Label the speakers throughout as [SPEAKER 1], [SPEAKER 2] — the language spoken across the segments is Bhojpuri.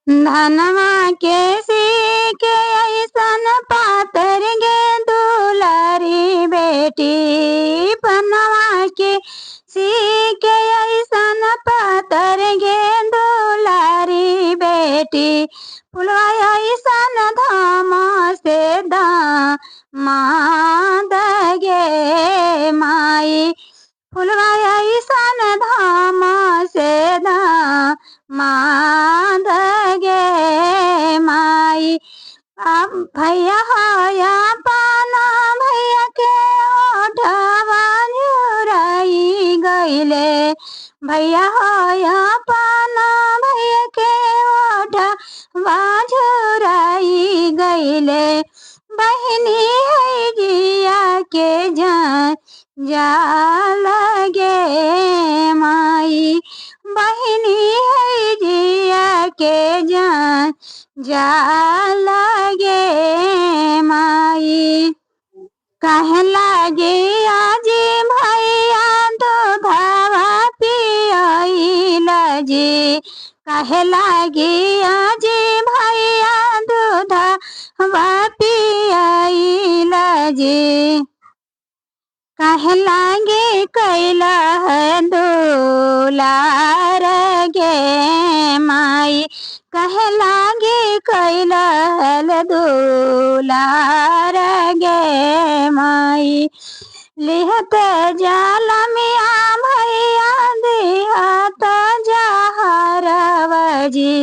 [SPEAKER 1] धनवा के सीके ऐसन पातर गे दुलारी बेटी। पनवा के सीके ऐसन पातर गे दुलारी बेटी। फुलवा ऐसन धामा से दामाद गे माई। फुलवा ऐसन धामा से दामाद गे माई। अब भैया होया पाना भैया के ओढ़वा झुराई गईले। भैया होया पाना भैया के ओढ़वा झुराई गईले। बहनी है जिया के जाल गे माई। बहनी है जिया के जाल गे माई। कहे लागे आजी भैया दूधवा पियला जी। कहे लागे आजी भैया दूधवा पियला जी। कहे लागे कैला है दुलार गे माई। कहे लागे कैला है दुलार गे माई। लिहत जाल मिया भैया दिहत जहरवा जी।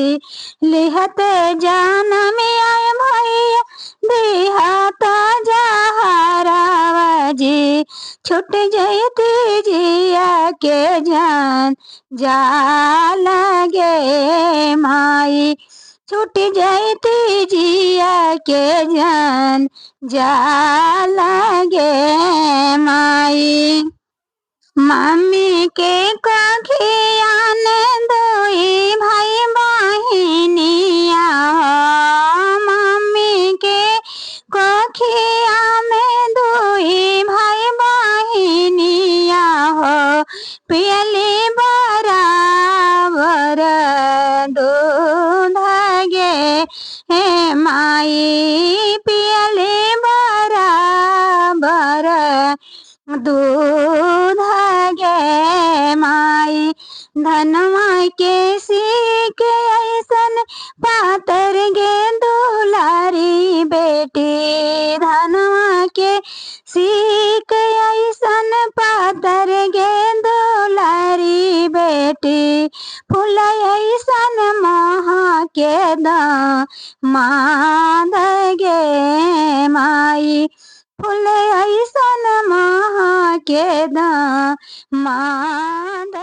[SPEAKER 1] लिहत जान मिया भैया दिहत जहरवा जी। छूट जयती जिया के जाल गे माई। छूट जयती जिया के जाल गे माई। मम्मी के कोखिया ने दुई भाई बहिनिया हो। मम्मी के कोखिया में दुई भाई बहिनिया हो। पियली बराबर दूध गे हे माई। पियली बराबर दूध गे माई। धनवा के सीके ऐसन पातर गे दुलारी बेटी। धनवा के सीके ऐसन पातर गे दुलारी बेटी। फूल ऐसन मोहा के दामाद गे माई। फूल ऐसन मोहा के दामाद।